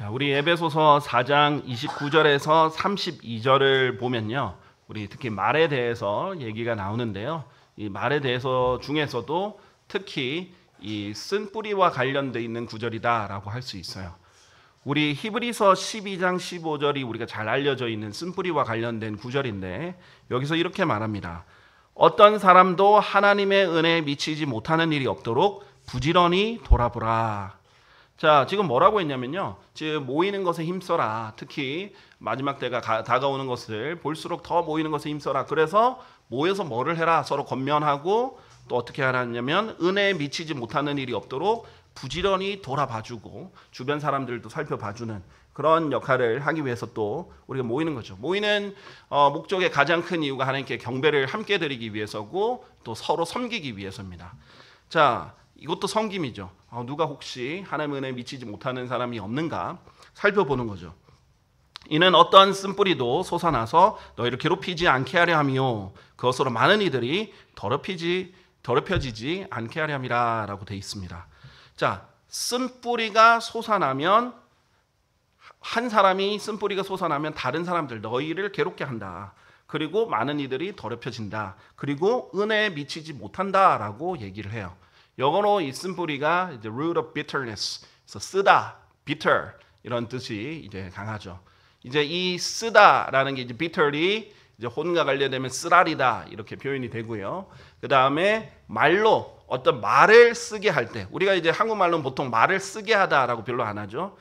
자, 우리 에베소서 4장 29절에서 32절을 보면요. 우리 특히 말에 대해서 얘기가 나오는데요. 이 말에 대해서 중에서도 특히 이 쓴뿌리와 관련돼 있는 구절이다라고 할 수 있어요. 우리 히브리서 12장 15절이 우리가 잘 알려져 있는 쓴뿌리와 관련된 구절인데 여기서 이렇게 말합니다. 어떤 사람도 하나님의 은혜에 미치지 못하는 일이 없도록 부지런히 돌아보라. 자, 지금 뭐라고 했냐면요. 지금 모이는 것에 힘써라. 특히 마지막 때가 다가오는 것을 볼수록 더 모이는 것에 힘써라. 그래서 모여서 뭐를 해라. 서로 권면하고 또 어떻게 하라냐면 은혜에 미치지 못하는 일이 없도록 부지런히 돌아봐주고 주변 사람들도 살펴봐주는 그런 역할을 하기 위해서 또 우리가 모이는 거죠. 모이는 목적의 가장 큰 이유가 하나님께 경배를 함께 드리기 위해서고 또 서로 섬기기 위해서입니다. 자, 이것도 섬김이죠. 누가 혹시 하나님의 은혜에 미치지 못하는 사람이 없는가 살펴보는 거죠. 이는 어떤 쓴뿌리도 솟아나서 너희를 괴롭히지 않게 하려 하며 그것으로 많은 이들이 더럽혀지지 않게 하려 함이라 라고 되어 있습니다. 자, 쓴뿌리가 솟아나면 한 사람이 쓴뿌리가 솟아나면 다른 사람들 너희를 괴롭게 한다. 그리고 많은 이들이 더럽혀진다. 그리고 은혜에 미치지 못한다라고 얘기를 해요. 영어로 이 쓴뿌리가 이제 root of bitterness, 그래서 쓰다, bitter 이런 뜻이 이제 강하죠. 이제 이 쓰다라는 게 이제 bitterly 이제 혼과 관련되면 쓰라리다 이렇게 표현이 되고요. 그 다음에 말로 어떤 말을 쓰게 할 때 우리가 이제 한국말로는 보통 말을 쓰게 하다라고 별로 안 하죠.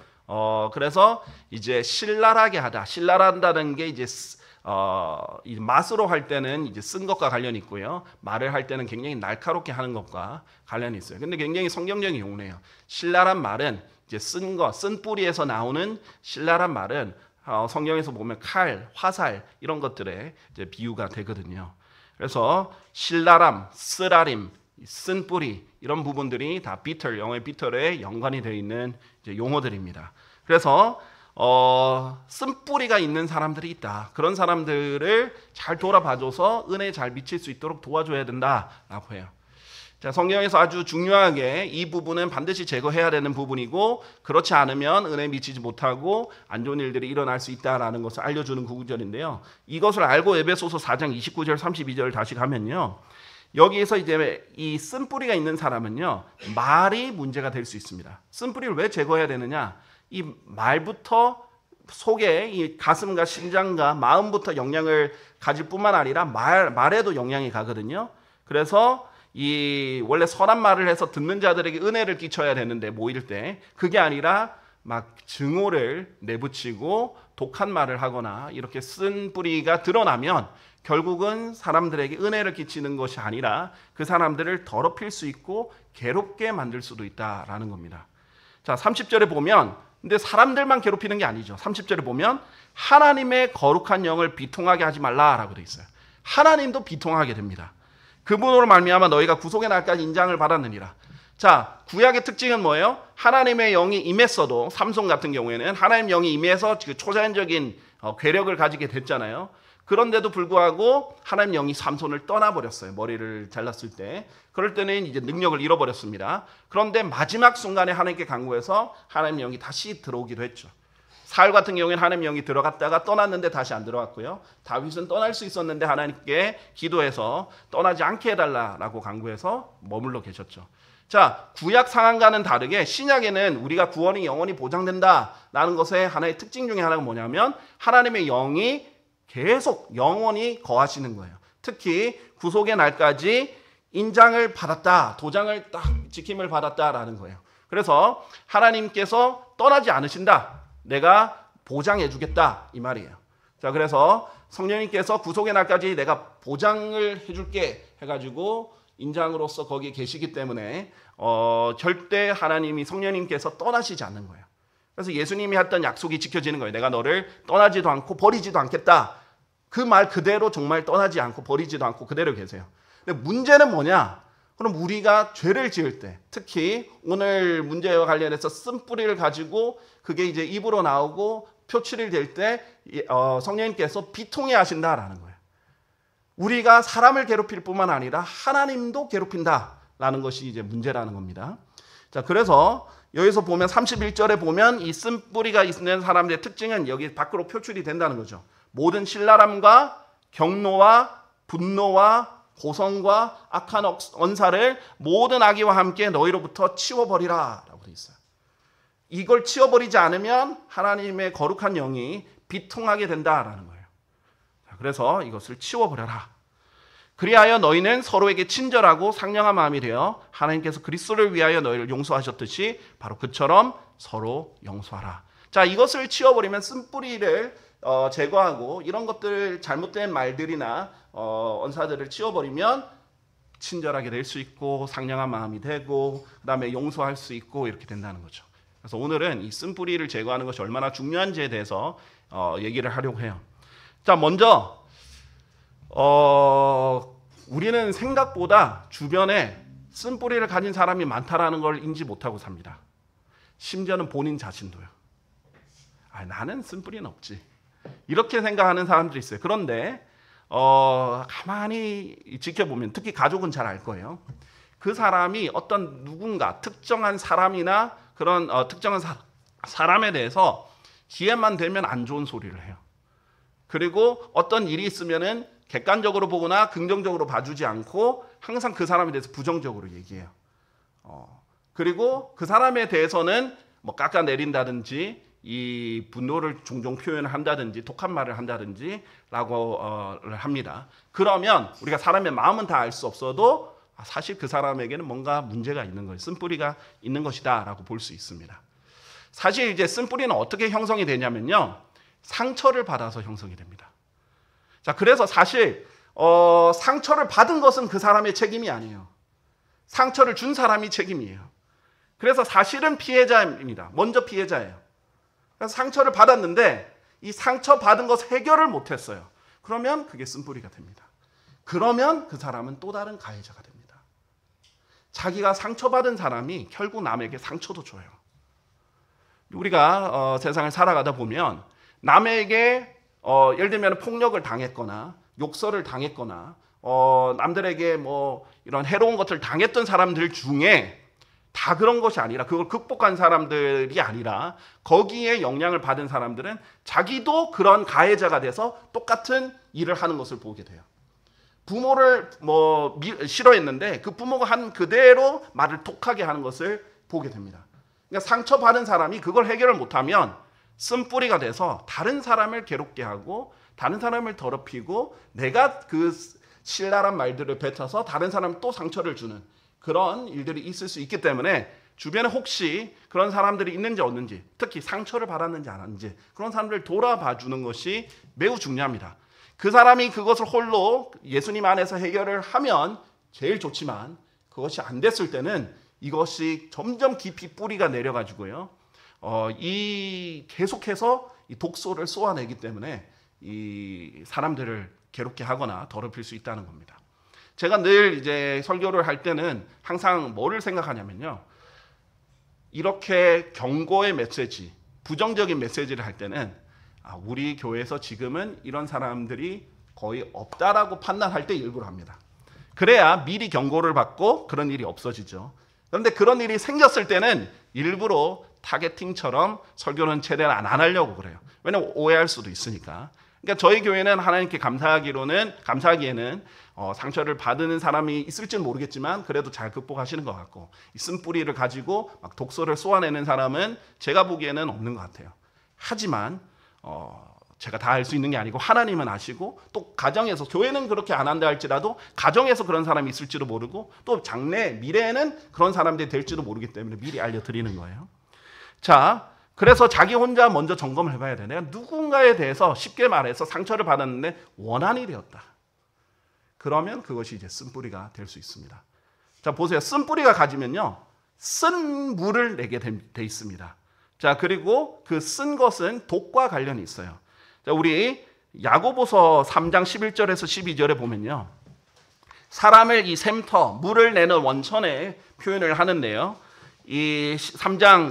그래서 이제 신랄하게 하다, 신랄한다는 게 이제 이 맛으로 할 때는 이제 쓴 것과 관련이 있고요. 말을 할 때는 굉장히 날카롭게 하는 것과 관련이 있어요. 근데 굉장히 성경적인 용어예요. 신랄한 말은 이제 쓴 것, 쓴 뿌리에서 나오는 신랄한 말은 성경에서 보면 칼, 화살 이런 것들의 이제 비유가 되거든요. 그래서 신랄함, 쓰라림, 쓴 뿌리 이런 부분들이 다 bitter, 영어의 bitter에 연관이 되어 있는 이제 용어들입니다. 그래서 쓴뿌리가 있는 사람들이 있다. 그런 사람들을 잘 돌아봐줘서 은혜에 잘 미칠 수 있도록 도와줘야 된다라고 해요. 자, 성경에서 아주 중요하게 이 부분은 반드시 제거해야 되는 부분이고 그렇지 않으면 은혜에 미치지 못하고 안 좋은 일들이 일어날 수 있다라는 것을 알려주는 구절인데요. 이것을 알고 에베소서 4장 29절 32절 다시 가면요. 여기에서 이제 이 쓴뿌리가 있는 사람은요. 말이 문제가 될 수 있습니다. 쓴뿌리를 왜 제거해야 되느냐? 이 말부터 속에 이 가슴과 심장과 마음부터 영향을 가질 뿐만 아니라 말에도 영향이 가거든요. 그래서 이 원래 선한 말을 해서 듣는 자들에게 은혜를 끼쳐야 되는데 모일 때 그게 아니라 막 증오를 내붙이고 독한 말을 하거나 이렇게 쓴 뿌리가 드러나면 결국은 사람들에게 은혜를 끼치는 것이 아니라 그 사람들을 더럽힐 수 있고 괴롭게 만들 수도 있다라는 겁니다. 자, 30절에 보면 근데 사람들만 괴롭히는 게 아니죠. 30절에 보면 하나님의 거룩한 영을 비통하게 하지 말라라고 되어 있어요. 하나님도 비통하게 됩니다. 그분으로 말미암아 너희가 구속의 날까지 인장을 받았느니라. 자, 구약의 특징은 뭐예요? 하나님의 영이 임했어도 삼손 같은 경우에는 하나님 영이 임해서 초자연적인 괴력을 가지게 됐잖아요. 그런데도 불구하고 하나님 영이 삼손을 떠나버렸어요. 머리를 잘랐을 때. 그럴 때는 이제 능력을 잃어버렸습니다. 그런데 마지막 순간에 하나님께 간구해서 하나님 영이 다시 들어오기도 했죠. 사울 같은 경우에는 하나님 영이 들어갔다가 떠났는데 다시 안 들어갔고요. 다윗은 떠날 수 있었는데 하나님께 기도해서 떠나지 않게 해달라고 간구해서 머물러 계셨죠. 자, 구약 상황과는 다르게 신약에는 우리가 구원이 영원히 보장된다라는 것의 하나의 특징 중에 하나가 뭐냐면 하나님의 영이 계속 영원히 거하시는 거예요. 특히 구속의 날까지 인장을 받았다, 도장을 딱 지킴을 받았다라는 거예요. 그래서 하나님께서 떠나지 않으신다. 내가 보장해 주겠다 이 말이에요. 자, 그래서 성령님께서 구속의 날까지 내가 보장을 해줄게 해가지고 인장으로서 거기에 계시기 때문에 절대 하나님이 성령님께서 떠나시지 않는 거예요. 그래서 예수님이 했던 약속이 지켜지는 거예요. 내가 너를 떠나지도 않고 버리지도 않겠다. 그 말 그대로 정말 떠나지 않고 버리지도 않고 그대로 계세요. 근데 문제는 뭐냐? 그럼 우리가 죄를 지을 때, 특히 오늘 문제와 관련해서 쓴뿌리를 가지고 그게 이제 입으로 나오고 표출이 될 때 성령님께서 비통해 하신다라는 거예요. 우리가 사람을 괴롭힐 뿐만 아니라 하나님도 괴롭힌다라는 것이 이제 문제라는 겁니다. 자, 그래서 여기서 보면 31절에 보면 이 쓴뿌리가 있는 사람들의 특징은 여기 밖으로 표출이 된다는 거죠. 모든 신랄함과 경노와 분노와 고성과 악한 언사를 모든 악의와 함께 너희로부터 치워버리라 라고 되어 있어요. 이걸 치워버리지 않으면 하나님의 거룩한 영이 비통하게 된다라는 거예요. 그래서 이것을 치워버려라. 그리하여 너희는 서로에게 친절하고 상냥한 마음이 되어 하나님께서 그리스도를 위하여 너희를 용서하셨듯이 바로 그처럼 서로 용서하라. 자, 이것을 치워버리면 쓴뿌리를 제거하고 이런 것들 잘못된 말들이나 언사들을 치워버리면 친절하게 될 수 있고 상냥한 마음이 되고 그다음에 용서할 수 있고 이렇게 된다는 거죠. 그래서 오늘은 이 쓴뿌리를 제거하는 것이 얼마나 중요한지에 대해서 얘기를 하려고 해요. 자, 먼저 우리는 생각보다 주변에 쓴뿌리를 가진 사람이 많다라는 걸 인지 못하고 삽니다. 심지어는 본인 자신도요. 나는 쓴뿌리는 없지. 이렇게 생각하는 사람들이 있어요. 그런데 가만히 지켜보면 특히 가족은 잘 알 거예요. 그 사람이 어떤 누군가 특정한 사람이나 그런 특정한 사람에 대해서 기회만 되면 안 좋은 소리를 해요. 그리고 어떤 일이 있으면은 객관적으로 보거나 긍정적으로 봐주지 않고 항상 그 사람에 대해서 부정적으로 얘기해요. 그리고 그 사람에 대해서는 뭐 깎아내린다든지 이 분노를 종종 표현을 한다든지 독한 말을 한다든지 라고 합니다. 그러면 우리가 사람의 마음은 다 알 수 없어도 사실 그 사람에게는 뭔가 문제가 있는 거예요. 쓴뿌리가 있는 것이다 라고 볼 수 있습니다. 사실 이제 쓴뿌리는 어떻게 형성이 되냐면요, 상처를 받아서 형성이 됩니다. 자, 그래서 사실 상처를 받은 것은 그 사람의 책임이 아니에요. 상처를 준 사람이 책임이에요. 그래서 사실은 피해자입니다. 먼저 피해자예요. 그래서 상처를 받았는데 이 상처 받은 것 해결을 못했어요. 그러면 그게 쓴뿌리가 됩니다. 그러면 그 사람은 또 다른 가해자가 됩니다. 자기가 상처받은 사람이 결국 남에게 상처도 줘요. 우리가 세상을 살아가다 보면 남에게 예를 들면 폭력을 당했거나 욕설을 당했거나 남들에게 뭐 이런 해로운 것을 당했던 사람들 중에 다 그런 것이 아니라, 그걸 극복한 사람들이 아니라 거기에 영향을 받은 사람들은 자기도 그런 가해자가 돼서 똑같은 일을 하는 것을 보게 돼요. 부모를 싫어했는데 그 부모가 한 그대로 말을 독하게 하는 것을 보게 됩니다. 그러니까 상처받은 사람이 그걸 해결을 못하면 쓴뿌리가 돼서 다른 사람을 괴롭게 하고 다른 사람을 더럽히고 내가 그 신랄한 말들을 뱉어서 다른 사람 또 상처를 주는 그런 일들이 있을 수 있기 때문에 주변에 혹시 그런 사람들이 있는지 없는지, 특히 상처를 받았는지 안 했는지 그런 사람들을 돌아봐 주는 것이 매우 중요합니다. 그 사람이 그것을 홀로 예수님 안에서 해결을 하면 제일 좋지만 그것이 안 됐을 때는 이것이 점점 깊이 뿌리가 내려가지고요, 계속해서 이 독소를 쏘아내기 때문에 이 사람들을 괴롭게 하거나 더럽힐 수 있다는 겁니다. 제가 늘 이제 설교를 할 때는 항상 뭐를 생각하냐면요, 이렇게 경고의 메시지, 부정적인 메시지를 할 때는 우리 교회에서 지금은 이런 사람들이 거의 없다라고 판단할 때 일부러 합니다. 그래야 미리 경고를 받고 그런 일이 없어지죠. 그런데 그런 일이 생겼을 때는 일부러 타겟팅처럼 설교는 최대한 안 하려고 그래요. 왜냐면 오해할 수도 있으니까. 그러니까 저희 교회는 하나님께 감사하기에는 상처를 받는 사람이 있을지는 모르겠지만 그래도 잘 극복하시는 것 같고, 이 쓴뿌리를 가지고 막 독소를 쏘아내는 사람은 제가 보기에는 없는 것 같아요. 하지만 제가 다 알 수 있는 게 아니고 하나님은 아시고, 또 가정에서, 교회는 그렇게 안 한다 할지라도 가정에서 그런 사람이 있을지도 모르고 또 장래 미래에는 그런 사람들이 될지도 모르기 때문에 미리 알려드리는 거예요. 자, 그래서 자기 혼자 먼저 점검을 해봐야 돼. 내가 누군가에 대해서 쉽게 말해서 상처를 받았는데 원한이 되었다. 그러면 그것이 이제 쓴뿌리가 될 수 있습니다. 자, 보세요. 쓴뿌리가 가지면요, 쓴 물을 내게 돼 있습니다. 자, 그리고 그 쓴 것은 독과 관련이 있어요. 자, 우리 야고보서 3장 11절에서 12절에 보면요, 사람을 이 샘터, 물을 내는 원천에 표현을 하는데요, 이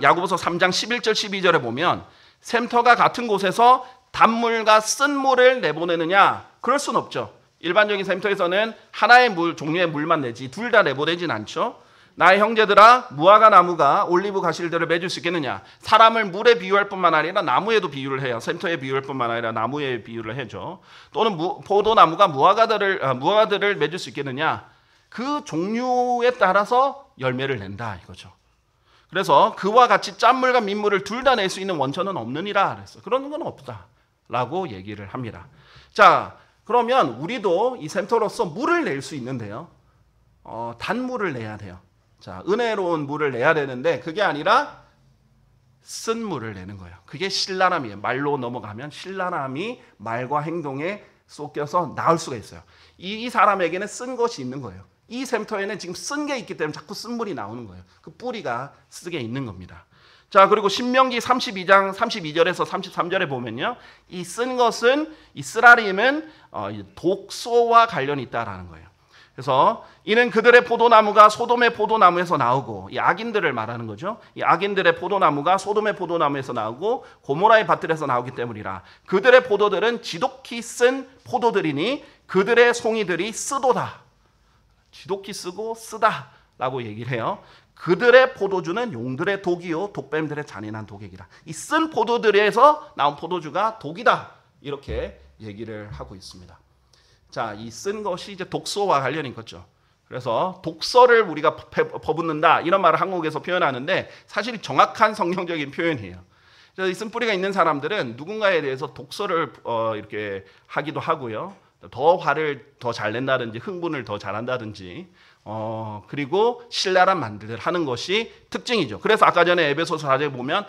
야고보서 3장 11절 12절에 보면 샘터가 같은 곳에서 단물과 쓴 물을 내보내느냐? 그럴 수는 없죠. 일반적인 샘터에서는 하나의 종류의 물만 내지 둘 다 내보내진 않죠. 나의 형제들아, 무화과 나무가 올리브 가시들을 맺을 수 있겠느냐? 사람을 물에 비유할 뿐만 아니라 나무에도 비유를 해요. 샘터에 비유할 뿐만 아니라 나무에 비유를 해줘. 또는 포도나무가 무화과들을 맺을 수 있겠느냐? 그 종류에 따라서 열매를 낸다 이거죠. 그래서 그와 같이 짠물과 민물을 둘 다 낼 수 있는 원천은 없느니라 그랬어. 그런 건 없다라고 얘기를 합니다. 자, 그러면 우리도 이 샘터로서 물을 낼 수 있는데요. 단물을 내야 돼요. 자, 은혜로운 물을 내야 되는데 그게 아니라 쓴 물을 내는 거예요. 그게 신랄함이에요. 말로 넘어가면 신랄함이 말과 행동에 쏟겨서 나올 수가 있어요. 이 사람에게는 쓴 것이 있는 거예요. 이 샘터에는 지금 쓴 게 있기 때문에 자꾸 쓴 물이 나오는 거예요. 그 뿌리가 쓰게 있는 겁니다. 자, 그리고 신명기 32장 32절에서 33절에 보면요, 이 쓴 것은, 이 쓰라림은 독소와 관련이 있다라는 거예요. 그래서 이는 그들의 포도나무가 소돔의 포도나무에서 나오고, 이 악인들을 말하는 거죠. 이 악인들의 포도나무가 소돔의 포도나무에서 나오고 고모라의 밭들에서 나오기 때문이라. 그들의 포도들은 지독히 쓴 포도들이니 그들의 송이들이 쓰도다. 지독히 쓰고 쓰다라고 얘기를 해요. 그들의 포도주는 용들의 독이요 독뱀들의 잔인한 독이라. 이 쓴 포도들에서 나온 포도주가 독이다, 이렇게 얘기를 하고 있습니다. 자, 이 쓴 것이 이제 독소와 관련인 거죠. 그래서 독서를 우리가 퍼붓는다, 이런 말을 한국에서 표현하는데 사실 정확한 성경적인 표현이에요. 그래서 이 쓴뿌리가 있는 사람들은 누군가에 대해서 독서를 이렇게 하기도 하고요. 더 화를 더 잘 낸다든지 흥분을 더 잘한다든지 그리고 신랄한 말들을 하는 것이 특징이죠. 그래서 아까 전에 에베소서 4장에 보면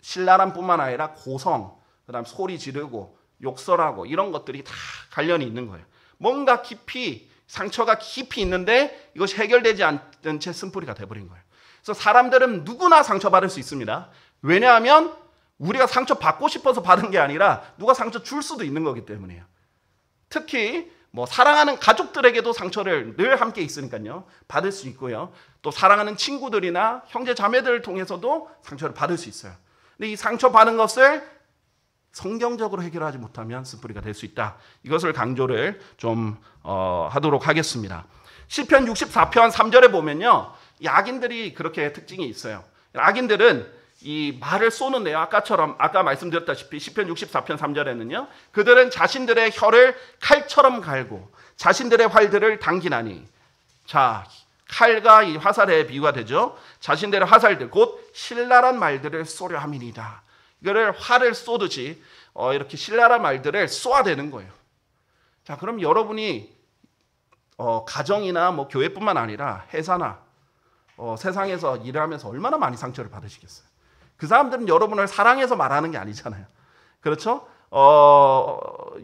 신랄함뿐만 아니라 고성, 그다음 소리 지르고 욕설하고 이런 것들이 다 관련이 있는 거예요. 뭔가 깊이, 상처가 깊이 있는데 이것이 해결되지 않던 채 쓴뿌리가 돼버린 거예요. 그래서 사람들은 누구나 상처받을 수 있습니다. 왜냐하면 우리가 상처 받고 싶어서 받은 게 아니라 누가 상처 줄 수도 있는 거기 때문이에요. 특히 사랑하는 가족들에게도 상처를 늘 함께 있으니까요, 받을 수 있고요. 또 사랑하는 친구들이나 형제 자매들을 통해서도 상처를 받을 수 있어요. 근데 이 상처 받은 것을 성경적으로 해결하지 못하면 쓴뿌리가 될 수 있다. 이것을 강조를 좀 하도록 하겠습니다. 시편 64편 3절에 보면요, 이 악인들이 그렇게 특징이 있어요. 악인들은 이 말을 쏘는데요, 아까 말씀드렸다시피 시편 64편 3절에는요, 그들은 자신들의 혀를 칼처럼 갈고 자신들의 활들을 당기나니. 자, 칼과 이 화살의 비유가 되죠. 자신들의 화살들 곧 신랄한 말들을 쏘려 함이니이다. 이거를 활을 쏘듯이 이렇게 신랄한 말들을 쏘아대는 거예요. 자, 그럼 여러분이 가정이나 교회뿐만 아니라 회사나 세상에서 일하면서 얼마나 많이 상처를 받으시겠어요? 그 사람들은 여러분을 사랑해서 말하는 게 아니잖아요. 그렇죠?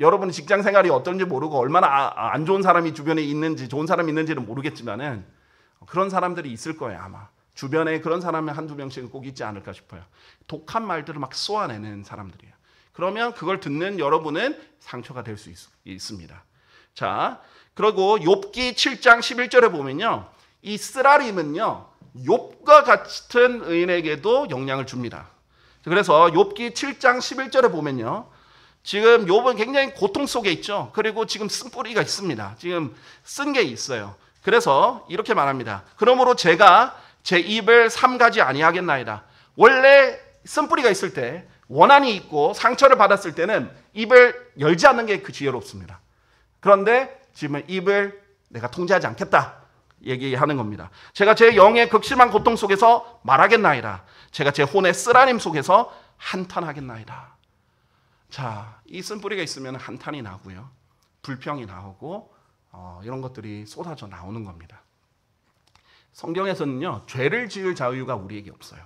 여러분이 직장 생활이 어떤지 모르고 얼마나 안 좋은 사람이 주변에 있는지, 좋은 사람이 있는지는 모르겠지만은 그런 사람들이 있을 거예요, 아마. 주변에 그런 사람이 한두 명씩은 꼭 있지 않을까 싶어요. 독한 말들을 막 쏘아내는 사람들이에요. 그러면 그걸 듣는 여러분은 상처가 될 수 있습니다. 자, 그리고 욥기 7장 11절에 보면요, 이 쓰라림은요, 욥과 같은 의인에게도 영향을 줍니다. 그래서 욥기 7장 11절에 보면요, 지금 욥은 굉장히 고통 속에 있죠. 그리고 지금 쓴뿌리가 있습니다. 지금 쓴 게 있어요. 그래서 이렇게 말합니다. 그러므로 제가 제 입을 삼가지 아니하겠나이다. 원래 쓴뿌리가 있을 때, 원한이 있고 상처를 받았을 때는 입을 열지 않는 게 그 지혜롭습니다. 그런데 지금 입을 내가 통제하지 않겠다 얘기하는 겁니다. 제가 제 영의 극심한 고통 속에서 말하겠나이다. 제가 제 혼의 쓰라림 속에서 한탄하겠나이다. 자, 이 쓴뿌리가 있으면 한탄이 나고요, 불평이 나오고 이런 것들이 쏟아져 나오는 겁니다. 성경에서는요, 죄를 지을 자유가 우리에게 없어요.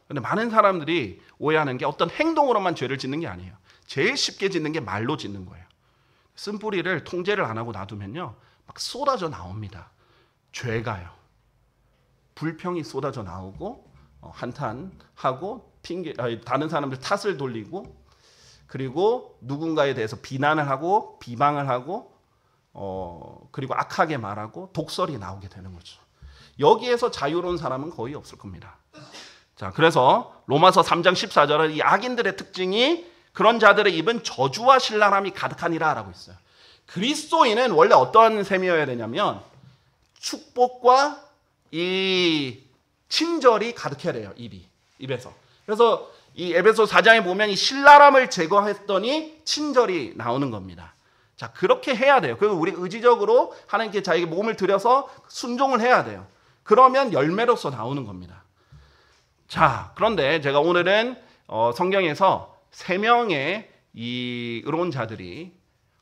그런데 많은 사람들이 오해하는 게 어떤 행동으로만 죄를 짓는 게 아니에요. 제일 쉽게 짓는 게 말로 짓는 거예요. 쓴뿌리를 통제를 안 하고 놔두면요, 막 쏟아져 나옵니다. 죄가요. 불평이 쏟아져 나오고 한탄하고 다른 사람들 탓을 돌리고, 그리고 누군가에 대해서 비난을 하고 비방을 하고 그리고 악하게 말하고 독설이 나오게 되는 거죠. 여기에서 자유로운 사람은 거의 없을 겁니다. 자, 그래서 로마서 3장 14절은 이 악인들의 특징이 그런 자들의 입은 저주와 신랄함이 가득하니라 라고 있어요. 그리스도인은 원래 어떤 셈이어야 되냐면 축복과 이 친절이 가득해야 돼요. 입에서. 그래서 이 에베소 4장에 보면 이 신랄함을 제거했더니 친절이 나오는 겁니다. 자, 그렇게 해야 돼요. 그리고 우리 의지적으로 하나님께 자기 몸을 들여서 순종을 해야 돼요. 그러면 열매로서 나오는 겁니다. 자, 그런데 제가 오늘은 성경에서 3명의 이 의로운 자들이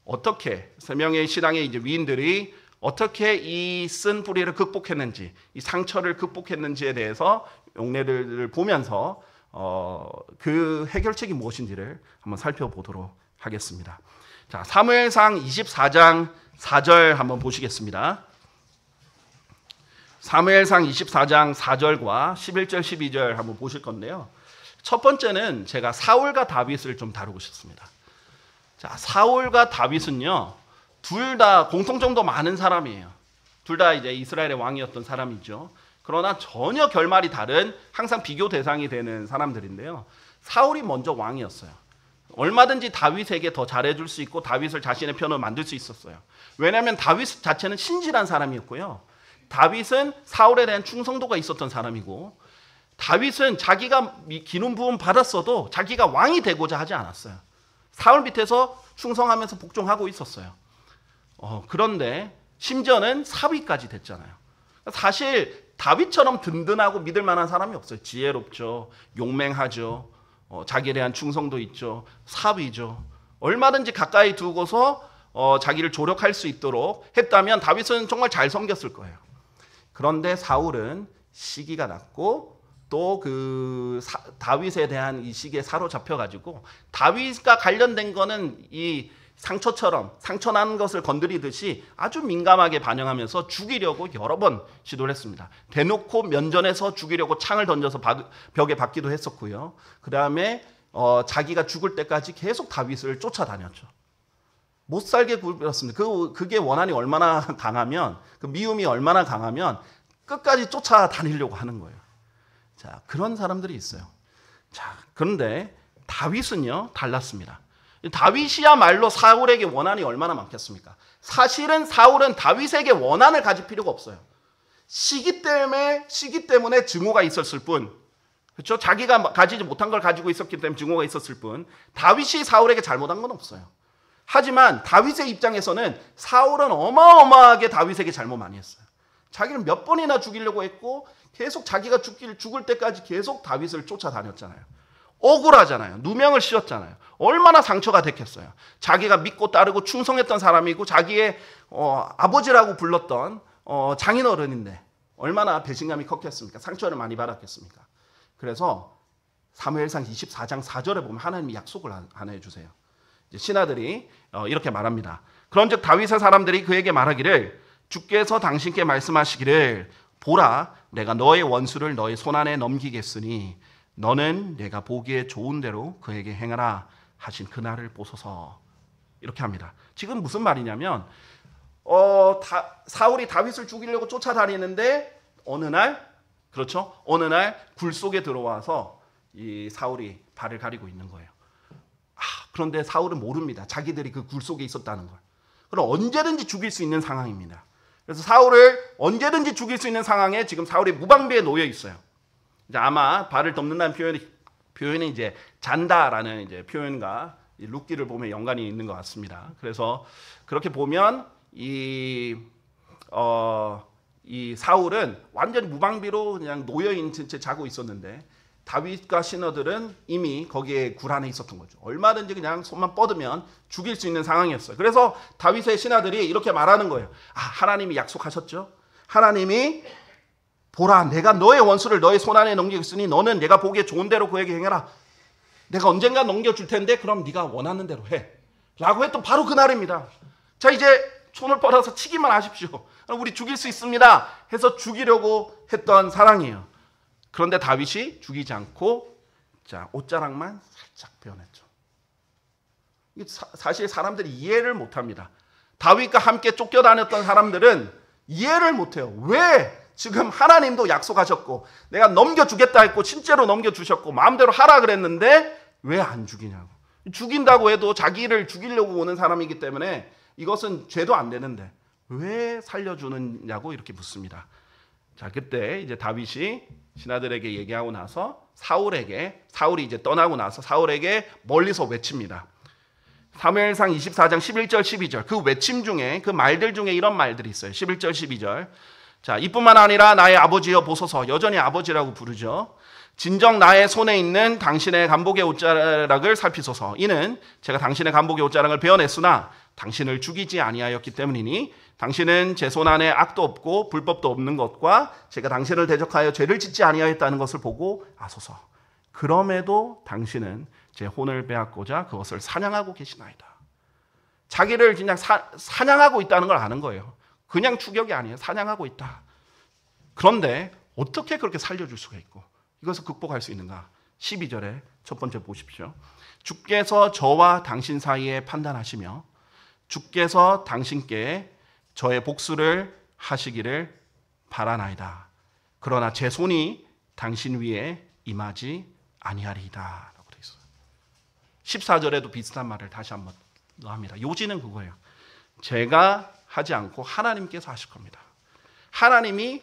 어떻게 3명의 신앙의 이제 위인들이 어떻게 이 쓴 뿌리를 극복했는지, 이 상처를 극복했는지에 대해서 용례를 보면서 그 해결책이 무엇인지를 한번 살펴보도록 하겠습니다. 자, 사무엘상 24장 4절 한번 보시겠습니다. 사무엘상 24장 4절과 11절 12절 한번 보실 건데요. 첫 번째는 제가 사울과 다윗을 좀 다루고 싶습니다. 자, 사울과 다윗은요, 둘 다 공통점도 많은 사람이에요. 둘 다 이제 이스라엘의 왕이었던 사람이죠. 그러나 전혀 결말이 다른, 항상 비교 대상이 되는 사람들인데요. 사울이 먼저 왕이었어요. 얼마든지 다윗에게 더 잘해줄 수 있고 다윗을 자신의 편으로 만들 수 있었어요. 왜냐하면 다윗 자체는 신실한 사람이었고요. 다윗은 사울에 대한 충성도가 있었던 사람이고, 다윗은 자기가 기름 부음 받았어도 자기가 왕이 되고자 하지 않았어요. 사울 밑에서 충성하면서 복종하고 있었어요. 그런데 심지어는 사위까지 됐잖아요. 사실 다윗처럼 든든하고 믿을 만한 사람이 없어요. 지혜롭죠. 용맹하죠. 자기에 대한 충성도 있죠. 사위죠. 얼마든지 가까이 두고서 자기를 조력할 수 있도록 했다면 다윗은 정말 잘 섬겼을 거예요. 그런데 사울은 시기가 났고 또 그 다윗에 대한 이 시기에 사로잡혀가지고 다윗과 관련된 거는 이 상처처럼 상처난 것을 건드리듯이 아주 민감하게 반응하면서 죽이려고 여러 번 시도를 했습니다. 대놓고 면전에서 죽이려고 창을 던져서 벽에 박기도 했었고요. 그 다음에 자기가 죽을 때까지 계속 다윗을 쫓아다녔죠. 못 살게 굴렸습니다. 그게 원한이 얼마나 강하면, 그 미움이 얼마나 강하면 끝까지 쫓아다니려고 하는 거예요. 자, 그런 사람들이 있어요. 자, 그런데 다윗은요, 달랐습니다. 다윗이야말로 사울에게 원한이 얼마나 많겠습니까? 사실은 사울은 다윗에게 원한을 가질 필요가 없어요. 시기 때문에 증오가 있었을 뿐, 그렇죠? 자기가 가지지 못한 걸 가지고 있었기 때문에 증오가 있었을 뿐, 다윗이 사울에게 잘못한 건 없어요. 하지만 다윗의 입장에서는 사울은 어마어마하게 다윗에게 잘못 많이 했어요. 자기를 몇 번이나 죽이려고 했고 계속 자기가 죽을 때까지 계속 다윗을 쫓아다녔잖아요. 억울하잖아요. 누명을 씌웠잖아요. 얼마나 상처가 됐겠어요. 자기가 믿고 따르고 충성했던 사람이고 자기의 아버지라고 불렀던 장인어른인데 얼마나 배신감이 컸겠습니까? 상처를 많이 받았겠습니까? 그래서 사무엘상 24장 4절에 보면 하나님이 약속을 하나 해주세요. 신하들이 이렇게 말합니다. 그런즉 다윗의 사람들이 그에게 말하기를 주께서 당신께 말씀하시기를 보라, 내가 너의 원수를 너의 손안에 넘기겠으니 너는 내가 보기에 좋은 대로 그에게 행하라 하신 그날을 보소서. 이렇게 합니다. 지금 무슨 말이냐면 사울이 다윗을 죽이려고 쫓아다니는데 어느 날 굴 속에 들어와서 이 사울이 발을 가리고 있는 거예요. 그런데 사울은 모릅니다. 자기들이 그 굴 속에 있었다는 걸. 그럼 언제든지 죽일 수 있는 상황입니다. 그래서 사울을 언제든지 죽일 수 있는 상황에 지금 사울이 무방비에 놓여 있어요. 이제 아마 발을 덮는다는 표현이 이제 잔다라는 이제 표현과 룻기를 보면 연관이 있는 것 같습니다. 그래서 그렇게 보면 이 사울은 완전히 무방비로 그냥 놓여 있는 채 자고 있었는데 다윗과 신하들은 이미 거기에 굴 안에 있었던 거죠. 얼마든지 그냥 손만 뻗으면 죽일 수 있는 상황이었어요. 그래서 다윗의 신하들이 이렇게 말하는 거예요. 하나님이 약속하셨죠? 하나님이 보라, 내가 너의 원수를 너의 손안에 넘기겠으니 너는 내가 보기에 좋은 대로 그에게 행해라. 내가 언젠가 넘겨줄 텐데 그럼 네가 원하는 대로 해. 라고 했던 바로 그날입니다. 자, 이제 손을 뻗어서 치기만 하십시오. 우리 죽일 수 있습니다. 해서 죽이려고 했던 사랑이에요. 그런데 다윗이 죽이지 않고 옷자락만 살짝 베어냈죠. 사실 사람들이 이해를 못합니다. 다윗과 함께 쫓겨다녔던 사람들은 이해를 못해요. 왜 지금 하나님도 약속하셨고 내가 넘겨주겠다 했고 실제로 넘겨주셨고 마음대로 하라 그랬는데 왜 안 죽이냐고. 죽인다고 해도 자기를 죽이려고 오는 사람이기 때문에 이것은 죄도 안 되는데 왜 살려주느냐고 이렇게 묻습니다. 자, 그때 이제 다윗이 신하들에게 얘기하고 나서 사울이 이제 떠나고 나서 사울에게 멀리서 외칩니다. 사무엘상 24장 11절 12절 그 외침 중에 그 말들 중에 이런 말들이 있어요. 11절 12절. 자, 이뿐만 아니라 나의 아버지여 보소서. 여전히 아버지라고 부르죠. 진정 나의 손에 있는 당신의 간복의 옷자락을 살피소서. 이는 제가 당신의 간복의 옷자락을 베어냈으나 당신을 죽이지 아니하였기 때문이니 당신은 제 손 안에 악도 없고 불법도 없는 것과 제가 당신을 대적하여 죄를 짓지 아니하였다는 것을 보고 아소서. 그럼에도 당신은 제 혼을 빼앗고자 그것을 사냥하고 계시나이다. 자기를 그냥 사냥하고 있다는 걸 아는 거예요. 그냥 추격이 아니에요. 사냥하고 있다. 그런데 어떻게 그렇게 살려줄 수가 있고 이것을 극복할 수 있는가? 12절에 첫 번째 보십시오. 주께서 저와 당신 사이에 판단하시며 주께서 당신께 저의 복수를 하시기를 바라나이다. 그러나 제 손이 당신 위에 임하지 아니하리이다. 라고 되어 있어요. 14절에도 비슷한 말을 다시 한번 합니다. 요지는 그거예요. 제가 하지 않고 하나님께서 하실 겁니다. 하나님과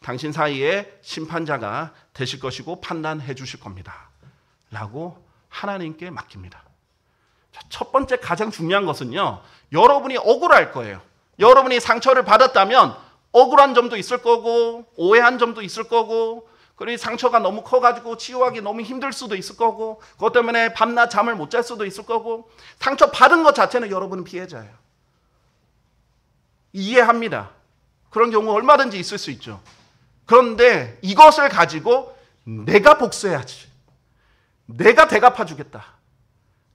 당신 사이에 심판자가 되실 것이고 판단해 주실 겁니다. 라고 하나님께 맡깁니다. 자, 첫 번째 가장 중요한 것은요. 여러분이 억울할 거예요. 여러분이 상처를 받았다면 억울한 점도 있을 거고 오해한 점도 있을 거고 그리고 상처가 너무 커가지고 치유하기 너무 힘들 수도 있을 거고 그것 때문에 밤낮 잠을 못 잘 수도 있을 거고 상처 받은 것 자체는 여러분은 피해자예요. 이해합니다. 그런 경우 얼마든지 있을 수 있죠. 그런데 이것을 가지고 내가 복수해야지. 내가 대갚아 주겠다.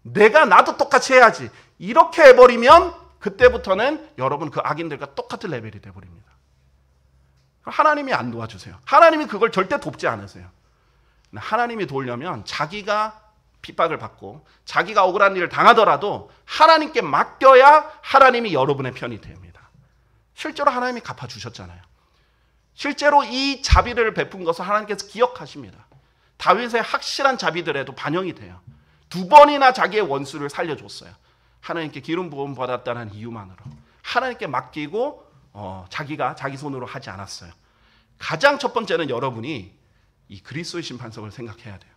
내가 나도 똑같이 해야지. 이렇게 해버리면 그때부터는 여러분 그 악인들과 똑같은 레벨이 돼버립니다. 하나님이 안 도와주세요. 하나님이 그걸 절대 돕지 않으세요. 하나님이 도우려면 자기가 핍박을 받고 자기가 억울한 일을 당하더라도 하나님께 맡겨야 하나님이 여러분의 편이 됩니다. 실제로 하나님이 갚아주셨잖아요. 실제로 이 자비를 베푼 것을 하나님께서 기억하십니다. 다윗의 확실한 자비들에도 반영이 돼요. 2번이나 자기의 원수를 살려줬어요. 하나님께 기름 부음 받았다는 이유만으로. 하나님께 맡기고 자기가 자기 손으로 하지 않았어요. 가장 첫 번째는 여러분이 이 그리스도의 심판석을 생각해야 돼요.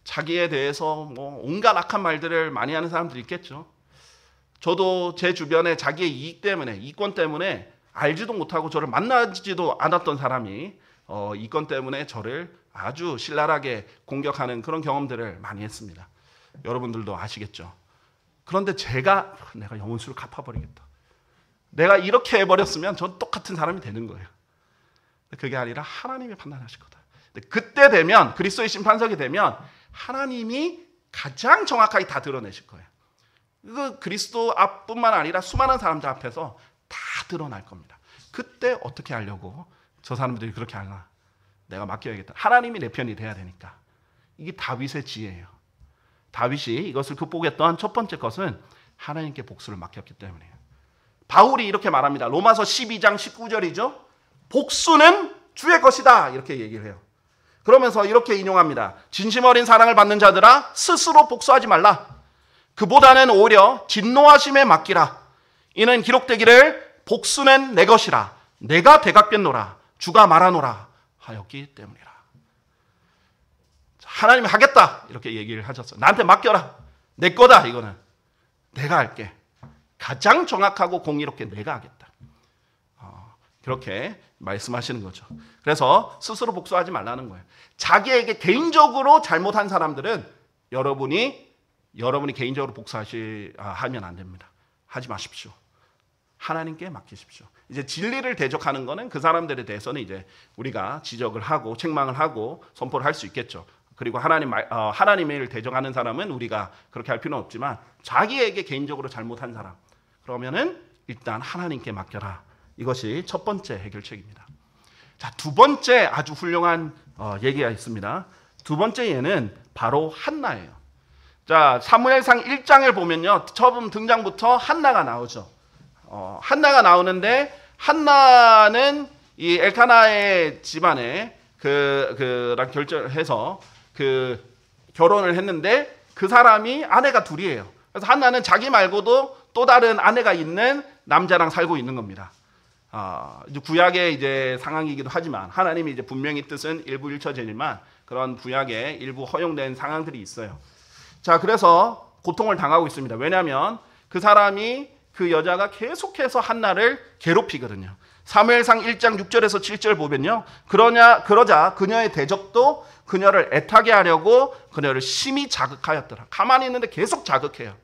자기에 대해서 뭐 온갖 악한 말들을 많이 하는 사람들이 있겠죠. 저도 제 주변에 자기의 이권 때문에 알지도 못하고 저를 만나지도 않았던 사람이 이권 때문에 저를 아주 신랄하게 공격하는 그런 경험들을 많이 했습니다. 여러분들도 아시겠죠. 그런데 내가 영혼수를 갚아버리겠다. 내가 이렇게 해버렸으면 전 똑같은 사람이 되는 거예요. 그게 아니라 하나님이 판단하실 거다. 그때 되면 그리스도의 심판석이 되면 하나님이 가장 정확하게 다 드러내실 거예요. 그 그리스도 앞뿐만 아니라 수많은 사람들 앞에서 다 드러날 겁니다. 그때 어떻게 하려고 저 사람들이 그렇게 하나? 내가 맡겨야겠다. 하나님이 내 편이 돼야 되니까. 이게 다윗의 지혜예요. 다윗이 이것을 극복했던 첫 번째 것은 하나님께 복수를 맡겼기 때문이에요. 바울이 이렇게 말합니다. 로마서 12장 19절이죠. 복수는 주의 것이다. 이렇게 얘기를 해요. 그러면서 이렇게 인용합니다. 진심 어린 사랑을 받는 자들아 스스로 복수하지 말라. 그보다는 오히려 진노하심에 맡기라. 이는 기록되기를 복수는 내 것이라. 내가 되갚겠노라. 주가 말하노라 하였기 때문이라. 하나님이 하겠다 이렇게 얘기를 하셨어요. 나한테 맡겨라. 내 거다 이거는. 내가 할게. 가장 정확하고 공의롭게 내가 하겠다. 그렇게 말씀하시는 거죠. 그래서 스스로 복수하지 말라는 거예요. 자기에게 개인적으로 잘못한 사람들은 여러분이 개인적으로 복수하면 안 됩니다. 하지 마십시오. 하나님께 맡기십시오. 이제 진리를 대적하는 거는 그 사람들에 대해서는 이제 우리가 지적을 하고 책망을 하고 선포를 할 수 있겠죠. 그리고 하나님을 대적하는 사람은 우리가 그렇게 할 필요는 없지만 자기에게 개인적으로 잘못한 사람 그러면은 일단 하나님께 맡겨라. 이것이 첫 번째 해결책입니다. 자, 두 번째 아주 훌륭한 얘기가 있습니다. 두 번째 예는 바로 한나예요. 자, 사무엘상 1장을 보면요. 처음 등장부터 한나가 나오죠. 한나가 나오는데 한나는 이 엘카나의 집안에 그랑 결정해서 결혼을 했는데 그 사람이 아내가 둘이에요. 그래서 한나는 자기 말고도 또 다른 아내가 있는 남자랑 살고 있는 겁니다. 이제 구약의 이제 상황이기도 하지만 하나님이 이제 분명히 뜻은 일부 일처제지만 그런 구약의 일부 허용된 상황들이 있어요. 자, 그래서 고통을 당하고 있습니다. 왜냐하면 그 사람이 그 여자가 계속해서 한나를 괴롭히거든요. 사무엘상 1장 6절에서 7절 보면요. 그러자 그녀의 대적도 그녀를 애타게 하려고 그녀를 심히 자극하였더라. 가만히 있는데 계속 자극해요.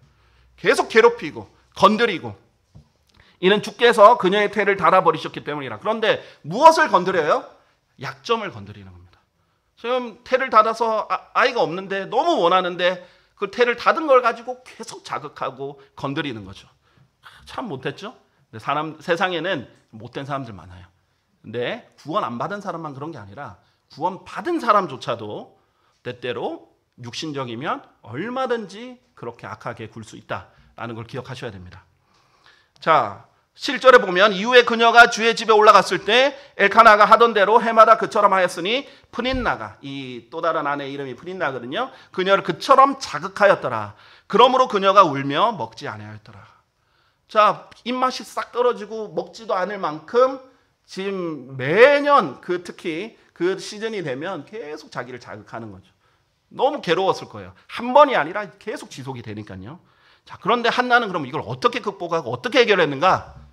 계속 괴롭히고 건드리고. 이는 주께서 그녀의 태를 닳아버리셨기 때문이라. 그런데 무엇을 건드려요? 약점을 건드리는 겁니다. 지금 태를 닳아서 아이가 없는데 너무 원하는데 그 태를 닫은 걸 가지고 계속 자극하고 건드리는 거죠. 참 못했죠? 세상에는 못된 사람들 많아요. 근데 구원 안 받은 사람만 그런 게 아니라 구원 받은 사람조차도 때때로 육신적이면 얼마든지 그렇게 악하게 굴 수 있다라는 걸 기억하셔야 됩니다. 자, 7절에 보면 이후에 그녀가 주의 집에 올라갔을 때 엘카나가 하던 대로 해마다 그처럼 하였으니 프닌나가, 이 또 다른 아내 이름이 프닌나거든요. 그녀를 그처럼 자극하였더라. 그러므로 그녀가 울며 먹지 아니하였더라. 자, 입맛이 싹 떨어지고 먹지도 않을 만큼 지금 매년 특히 그 시즌이 되면 계속 자기를 자극하는 거죠. 너무 괴로웠을 거예요. 한 번이 아니라 계속 지속이 되니까요. 자, 그런데 한나는 그럼 이걸 어떻게 극복하고 어떻게 해결했는가?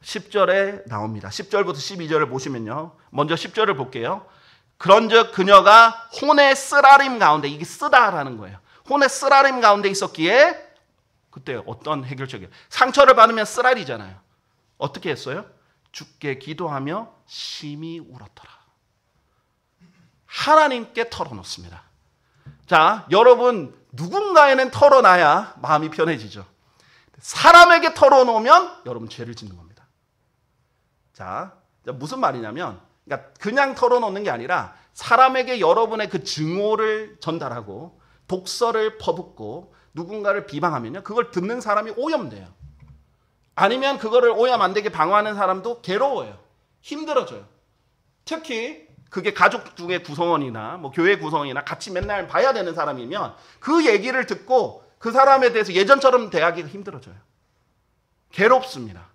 10절에 나옵니다. 10절부터 12절을 보시면요. 먼저 10절을 볼게요. 그런즉 그녀가 혼의 쓰라림 가운데, 이게 쓰다라는 거예요. 혼의 쓰라림 가운데 있었기에 그때 어떤 해결책이에요? 상처를 받으면 쓰라리잖아요. 어떻게 했어요? 주께 기도하며 심히 울었더라. 하나님께 털어놓습니다. 자, 여러분 누군가에는 털어놔야 마음이 편해지죠. 사람에게 털어놓으면 여러분 죄를 짓는 겁니다. 자, 무슨 말이냐면 그러니까 그냥 털어놓는 게 아니라 사람에게 여러분의 그 증오를 전달하고 독설을 퍼붓고 누군가를 비방하면요, 그걸 듣는 사람이 오염돼요. 아니면 그거를 오염 안 되게 방어하는 사람도 괴로워요. 힘들어져요. 특히 그게 가족 중에 구성원이나 뭐 교회 구성원이나 같이 맨날 봐야 되는 사람이면 그 얘기를 듣고 그 사람에 대해서 예전처럼 대하기가 힘들어져요. 괴롭습니다.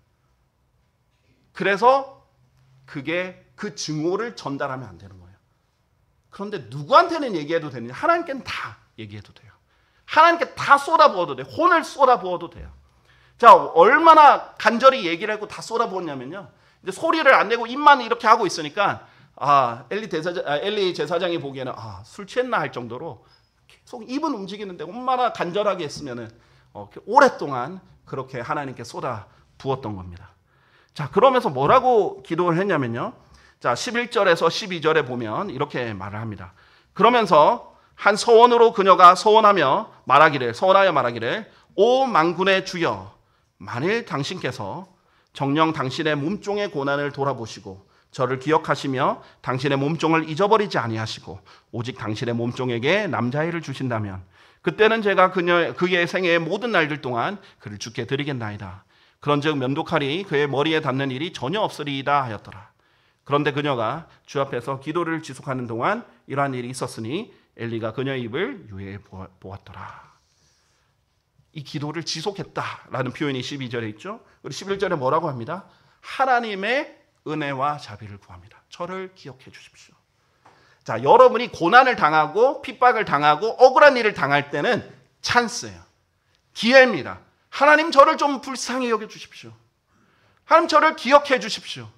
그래서 그게 그 증오를 전달하면 안 되는 거예요. 그런데 누구한테는 얘기해도 되느냐? 하나님께는 다 얘기해도 돼요. 하나님께 다 쏟아부어도 돼요. 혼을 쏟아부어도 돼요. 자, 얼마나 간절히 얘기를 하고 다 쏟아부었냐면요. 이제 소리를 안 내고 입만 이렇게 하고 있으니까 엘리 제사장이 보기에는 술 취했나 할 정도로 계속 입은 움직이는데 얼마나 간절하게 했으면은 오랫동안 그렇게 하나님께 쏟아 부었던 겁니다. 자, 그러면서 뭐라고 기도를 했냐면요. 자, 11절에서 12절에 보면 이렇게 말을 합니다. 그러면서 한 서원으로 그녀가 서원하여 말하기를 오 만군의 주여, 만일 당신께서 정녕 당신의 몸종의 고난을 돌아보시고 저를 기억하시며 당신의 몸종을 잊어버리지 아니하시고 오직 당신의 몸종에게 남자애를 주신다면 그때는 제가 그의 생애의 모든 날들 동안 그를 주께 드리겠나이다. 그런즉 면도칼이 그의 머리에 닿는 일이 전혀 없으리이다 하였더라. 그런데 그녀가 주 앞에서 기도를 지속하는 동안 이러한 일이 있었으니 엘리가 그녀의 입을 유해 보았더라. 이 기도를 지속했다라는 표현이 12절에 있죠. 그리고 11절에 뭐라고 합니다? 하나님의 은혜와 자비를 구합니다. 저를 기억해 주십시오. 자, 여러분이 고난을 당하고 핍박을 당하고 억울한 일을 당할 때는 찬스예요. 기회입니다. 하나님 저를 좀 불쌍히 여겨 주십시오. 하나님 저를 기억해 주십시오.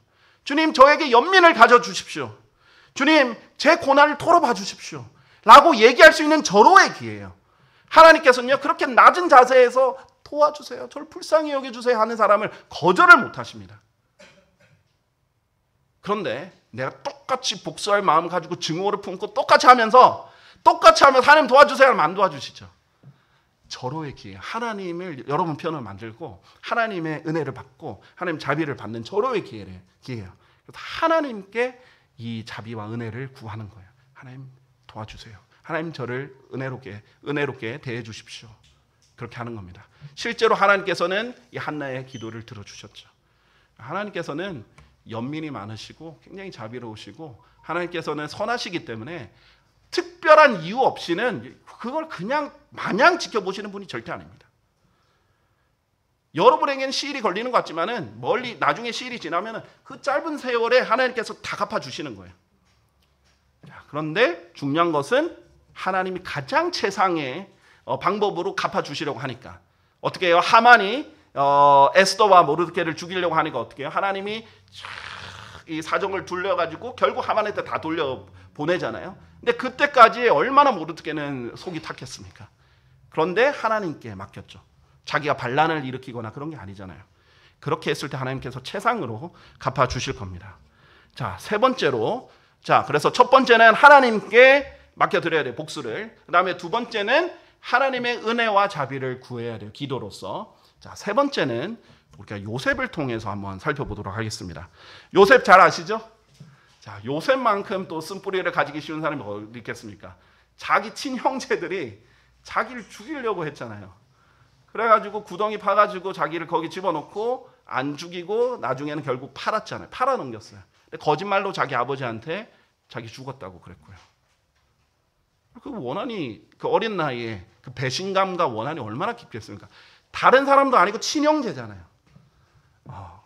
주님 저에게 연민을 가져 주십시오. 주님 제 고난을 털어봐 주십시오. 라고 얘기할 수 있는 절호의 기회예요. 하나님께서는요, 그렇게 낮은 자세에서 도와주세요, 저를 불쌍히 여겨주세요 하는 사람을 거절을 못 하십니다. 그런데 내가 똑같이 복수할 마음 가지고 증오를 품고 똑같이 하면서 하나님 도와주세요 하면 안 도와주시죠. 절호의 기회, 하나님을 여러분 편을 만들고 하나님의 은혜를 받고 하나님 자비를 받는 절호의 기회예요. 그래서 하나님께 이 자비와 은혜를 구하는 거예요. 하나님 도와주세요. 하나님 저를 은혜롭게 대해 주십시오. 그렇게 하는 겁니다. 실제로 하나님께서는 이 한나의 기도를 들어주셨죠. 하나님께서는 연민이 많으시고 굉장히 자비로우시고 하나님께서는 선하시기 때문에 특별한 이유 없이는 그걸 그냥 마냥 지켜보시는 분이 절대 아닙니다. 여러분에게는 시일이 걸리는 것 같지만은 멀리 나중에 시일이 지나면은 그 짧은 세월에 하나님께서 다 갚아주시는 거예요. 그런데 중요한 것은 하나님이 가장 최상의 방법으로 갚아주시려고 하니까 어떻게 해요? 하만이 에스더와 모르드케를 죽이려고 하니까 어떻게 해요? 하나님이 이 사정을 둘러가지고 결국 하만한테 다 돌려 보내잖아요. 근데 그때까지 얼마나 모르드케는 속이 탔겠습니까? 그런데 하나님께 맡겼죠. 자기가 반란을 일으키거나 그런 게 아니잖아요. 그렇게 했을 때 하나님께서 최상으로 갚아주실 겁니다. 자, 세 번째로, 자, 그래서 첫 번째는 하나님께 맡겨드려야 돼요, 복수를. 그 다음에 두 번째는 하나님의 은혜와 자비를 구해야 돼요, 기도로서. 자, 세 번째는 우리가 요셉을 통해서 한번 살펴보도록 하겠습니다. 요셉 잘 아시죠? 자, 요셉만큼 또 쓴뿌리를 가지기 쉬운 사람이 어디 있겠습니까? 자기 친형제들이 자기를 죽이려고 했잖아요. 그래가지고 구덩이 파가지고 자기를 거기 집어넣고 안 죽이고 나중에는 결국 팔았잖아요. 팔아넘겼어요. 근데 거짓말로 자기 아버지한테 자기 죽었다고 그랬고요. 그 원한이, 그 어린 나이에 그 배신감과 원한이 얼마나 깊겠습니까? 다른 사람도 아니고 친형제잖아요.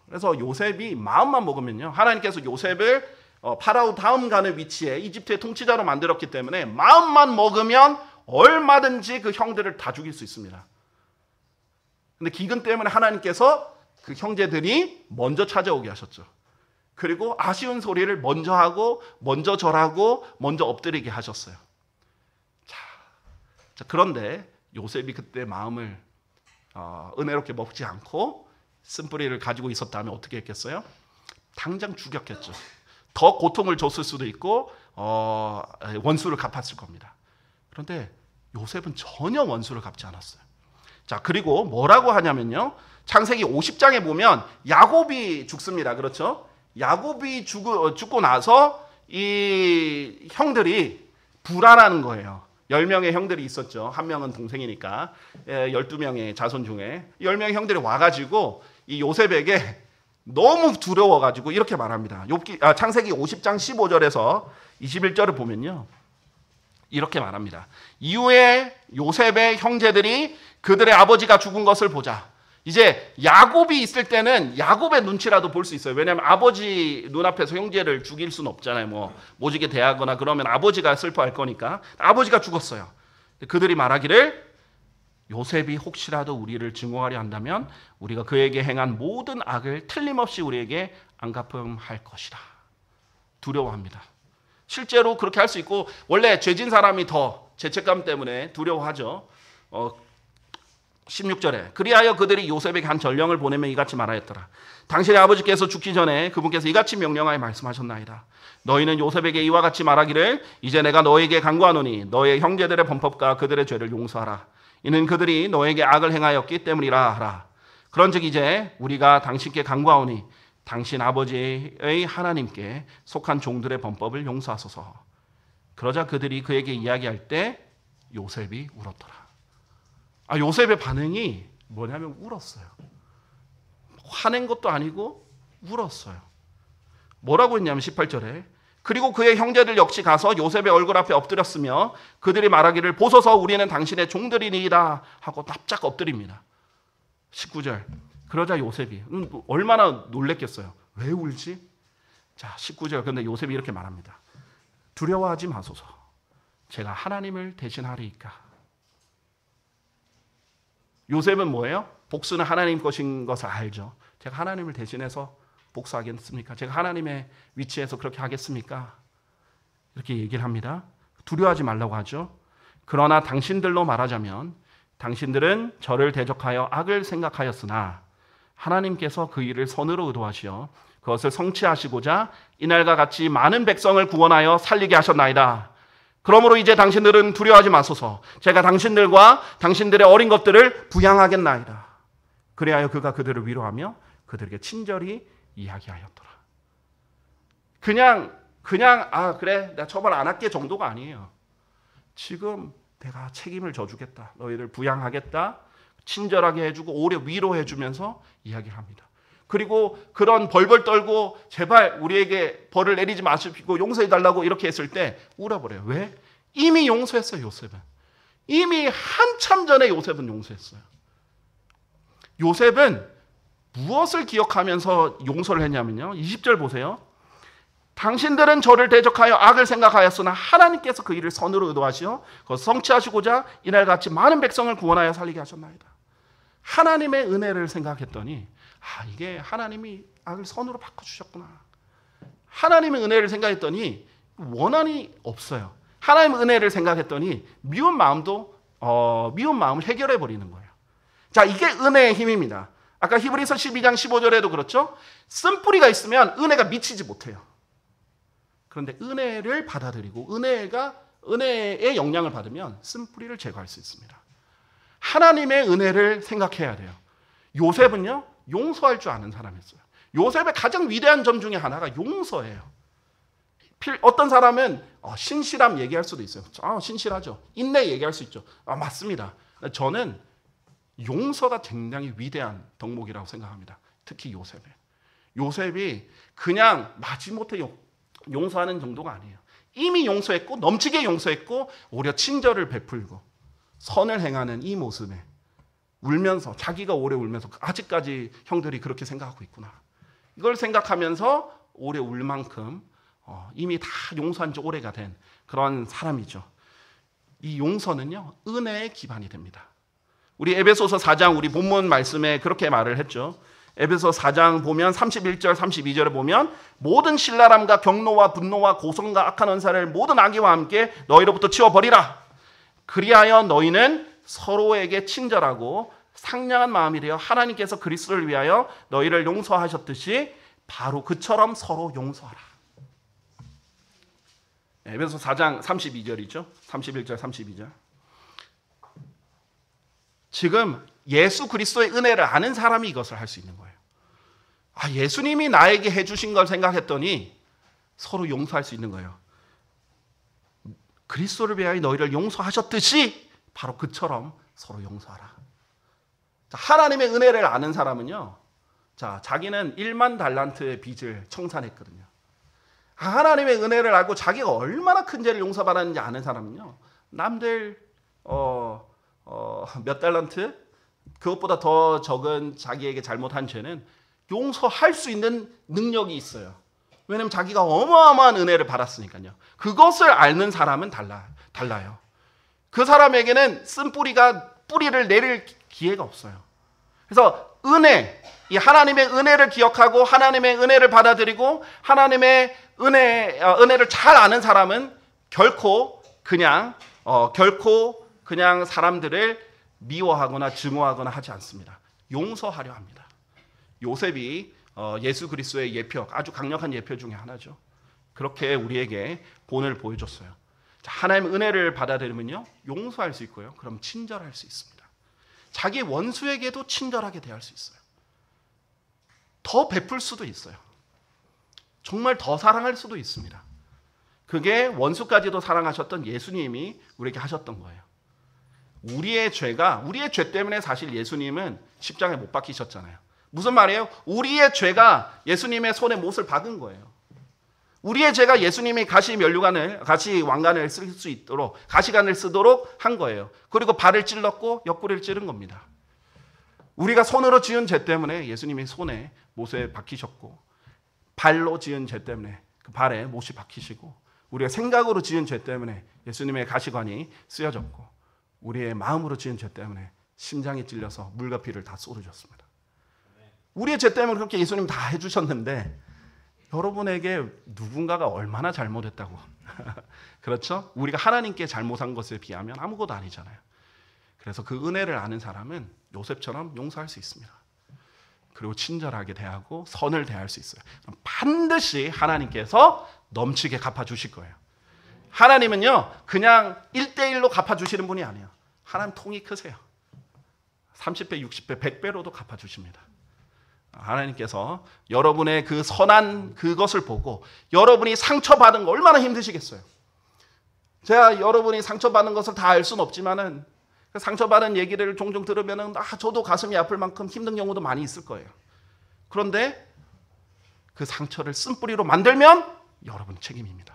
그래서 요셉이 마음만 먹으면요, 하나님께서 요셉을 파라오 다음 가는 위치에 이집트의 통치자로 만들었기 때문에 마음만 먹으면 얼마든지 그 형들을 다 죽일 수 있습니다. 근데 기근 때문에 하나님께서 그 형제들이 먼저 찾아오게 하셨죠. 그리고 아쉬운 소리를 먼저 하고 먼저 절하고 먼저 엎드리게 하셨어요. 자, 그런데 요셉이 그때 마음을 은혜롭게 먹지 않고 쓴뿌리를 가지고 있었다면 어떻게 했겠어요? 당장 죽였겠죠. 더 고통을 줬을 수도 있고 원수를 갚았을 겁니다. 그런데 요셉은 전혀 원수를 갚지 않았어요. 자, 그리고 뭐라고 하냐면요, 창세기 50장에 보면 야곱이 죽습니다. 그렇죠? 야곱이 죽고 나서 이 형들이 불안하는 거예요. 10명의 형들이 있었죠. 한 명은 동생이니까 12명의 자손 중에 10명의 형들이 와가지고 이 요셉에게 너무 두려워가지고 이렇게 말합니다. 창세기 50장 15절에서 21절을 보면요, 이렇게 말합니다. 이후에 요셉의 형제들이 그들의 아버지가 죽은 것을 보자. 이제 야곱이 있을 때는 야곱의 눈치라도 볼 수 있어요. 왜냐하면 아버지 눈앞에서 형제를 죽일 수는 없잖아요. 뭐 모지게 대하거나 그러면 아버지가 슬퍼할 거니까. 아버지가 죽었어요. 그들이 말하기를 요셉이 혹시라도 우리를 증오하려 한다면 우리가 그에게 행한 모든 악을 틀림없이 우리에게 안갚음할 것이다. 두려워합니다. 실제로 그렇게 할 수 있고, 원래 죄진 사람이 더 죄책감 때문에 두려워하죠. 16절에 그리하여 그들이 요셉에게 한 전령을 보내며 이같이 말하였더라. 당신의 아버지께서 죽기 전에 그분께서 이같이 명령하여 말씀하셨나이다. 너희는 요셉에게 이와 같이 말하기를 이제 내가 너에게 간구하노니 너의 형제들의 범법과 그들의 죄를 용서하라. 이는 그들이 너에게 악을 행하였기 때문이라 하라. 그런즉 이제 우리가 당신께 간구하오니 당신 아버지의 하나님께 속한 종들의 범법을 용서하소서. 그러자 그들이 그에게 이야기할 때 요셉이 울었더라. 요셉의 반응이 뭐냐면 울었어요. 화낸 것도 아니고 울었어요. 뭐라고 했냐면 18절에 그리고 그의 형제들 역시 가서 요셉의 얼굴 앞에 엎드렸으며 그들이 말하기를 보소서 우리는 당신의 종들이니이다 하고 납작 엎드립니다. 19절 그러자 요셉이 얼마나 놀랬겠어요. 왜 울지? 자, 19절 그런데 요셉이 이렇게 말합니다. 두려워하지 마소서. 제가 하나님을 대신하리이까. 요셉은 뭐예요? 복수는 하나님 것인 것을 알죠. 제가 하나님을 대신해서 복수하겠습니까? 제가 하나님의 위치에서 그렇게 하겠습니까? 이렇게 얘기를 합니다. 두려워하지 말라고 하죠. 그러나 당신들로 말하자면 당신들은 저를 대적하여 악을 생각하였으나 하나님께서 그 일을 선으로 의도하시어 그것을 성취하시고자 이날과 같이 많은 백성을 구원하여 살리게 하셨나이다. 그러므로 이제 당신들은 두려워하지 마소서. 제가 당신들과 당신들의 어린 것들을 부양하겠나이다. 그리하여 그가 그들을 위로하며 그들에게 친절히 이야기하였더라. 그냥 그래 내가 처벌 안 할게 정도가 아니에요. 지금 내가 책임을 져주겠다. 너희를 부양하겠다. 친절하게 해주고 오래 위로해주면서 이야기를 합니다. 그리고 그런 벌벌 떨고 제발 우리에게 벌을 내리지 마시고 용서해달라고 이렇게 했을 때 울어버려요. 왜? 이미 용서했어요. 요셉은. 이미 한참 전에 요셉은 용서했어요. 요셉은 무엇을 기억하면서 용서를 했냐면요. 20절 보세요. 당신들은 저를 대적하여 악을 생각하였으나 하나님께서 그 일을 선으로 의도하시어 그것을 성취하시고자 이날같이 많은 백성을 구원하여 살리게 하셨나이다. 하나님의 은혜를 생각했더니 이게 하나님이 악을 선으로 바꿔주셨구나. 하나님의 은혜를 생각했더니 원한이 없어요. 하나님의 은혜를 생각했더니 미운 마음을 해결해 버리는 거예요. 자, 이게 은혜의 힘입니다. 아까 히브리서 12장 15절에도 그렇죠. 쓴뿌리가 있으면 은혜가 미치지 못해요. 그런데 은혜를 받아들이고 은혜의 영향을 받으면 쓴뿌리를 제거할 수 있습니다. 하나님의 은혜를 생각해야 돼요. 요셉은요, 용서할 줄 아는 사람이었어요. 요셉의 가장 위대한 점 중에 하나가 용서예요. 어떤 사람은 신실함 얘기할 수도 있어요. 신실하죠. 인내 얘기할 수 있죠. 맞습니다. 저는 용서가 굉장히 위대한 덕목이라고 생각합니다. 특히 요셉이 그냥 마지못해 용서하는 정도가 아니에요. 이미 용서했고 넘치게 용서했고 오히려 친절을 베풀고 선을 행하는 이 모습에 울면서 자기가 오래 울면서 아직까지 형들이 그렇게 생각하고 있구나. 이걸 생각하면서 오래 울 만큼 이미 다 용서한 지 오래가 된 그런 사람이죠. 이 용서는요, 은혜의 기반이 됩니다. 우리 에베소서 4장 우리 본문 말씀에 그렇게 말을 했죠. 에베소 4장 보면 31절 32절에 보면 모든 신랄함과 경노와 분노와 고성과 악한 언사를 모든 악의와 함께 너희로부터 치워버리라. 그리하여 너희는 서로에게 친절하고 상냥한 마음이 되어 하나님께서 그리스도를 위하여 너희를 용서하셨듯이 바로 그처럼 서로 용서하라. 에베소 4장 32절이죠. 31절 32절. 지금 예수 그리스도의 은혜를 아는 사람이 이것을 할 수 있는 거예요. 예수님이 나에게 해주신 걸 생각했더니 서로 용서할 수 있는 거예요. 그리스도를 위하여 너희를 용서하셨듯이 바로 그처럼 서로 용서하라. 하나님의 은혜를 아는 사람은요, 자기는 1만 달란트의 빚을 청산했거든요. 하나님의 은혜를 알고 자기가 얼마나 큰 죄를 용서받았는지 아는 사람은요, 남들 몇 달란트? 그것보다 더 적은 자기에게 잘못한 죄는 용서할 수 있는 능력이 있어요. 왜냐하면 자기가 어마어마한 은혜를 받았으니까요. 그것을 아는 사람은 달라요. 그 사람에게는 뿌리를 내릴 기회가 없어요. 그래서 이 하나님의 은혜를 기억하고 하나님의 은혜를 받아들이고 하나님의 은혜를 잘 아는 사람은 결코 그냥 사람들을 미워하거나 증오하거나 하지 않습니다. 용서하려 합니다. 요셉이 예수 그리스도의 예표, 아주 강력한 예표 중에 하나죠. 그렇게 우리에게 본을 보여줬어요. 하나님의 은혜를 받아들이면요, 용서할 수 있고요. 그럼 친절할 수 있습니다. 자기 원수에게도 친절하게 대할 수 있어요. 더 베풀 수도 있어요. 정말 더 사랑할 수도 있습니다. 그게 원수까지도 사랑하셨던 예수님이 우리에게 하셨던 거예요. 우리의 죄 때문에 사실 예수님은 십자가에 못 박히셨잖아요. 무슨 말이에요? 우리의 죄가 예수님의 손에 못을 박은 거예요. 우리의 죄가 예수님이 가시 왕관을 쓸 수 있도록 가시관을 쓰도록 한 거예요. 그리고 발을 찔렀고 옆구리를 찌른 겁니다. 우리가 손으로 지은 죄 때문에 예수님이 손에 못에 박히셨고, 발로 지은 죄 때문에 그 발에 못이 박히시고, 우리가 생각으로 지은 죄 때문에 예수님의 가시관이 쓰여졌고, 우리의 마음으로 지은 죄 때문에 심장이 찔려서 물과 피를 다 쏟으셨습니다. 우리의 죄 때문에 그렇게 예수님 다 해주셨는데 여러분에게 누군가가 얼마나 잘못했다고 그렇죠? 우리가 하나님께 잘못한 것에 비하면 아무것도 아니잖아요. 그래서 그 은혜를 아는 사람은 요셉처럼 용서할 수 있습니다. 그리고 친절하게 대하고 선을 대할 수 있어요. 반드시 하나님께서 넘치게 갚아주실 거예요. 하나님은요, 그냥 1대1로 갚아주시는 분이 아니에요. 하나님 통이 크세요. 30배, 60배, 100배로도 갚아주십니다. 하나님께서 여러분의 그 선한 그것을 보고 여러분이 상처받은 거 얼마나 힘드시겠어요. 제가 여러분이 상처받은 것을 다 알 수는 없지만은 상처받은 얘기를 종종 들으면은 저도 가슴이 아플 만큼 힘든 경우도 많이 있을 거예요. 그런데 그 상처를 쓴뿌리로 만들면 여러분 책임입니다.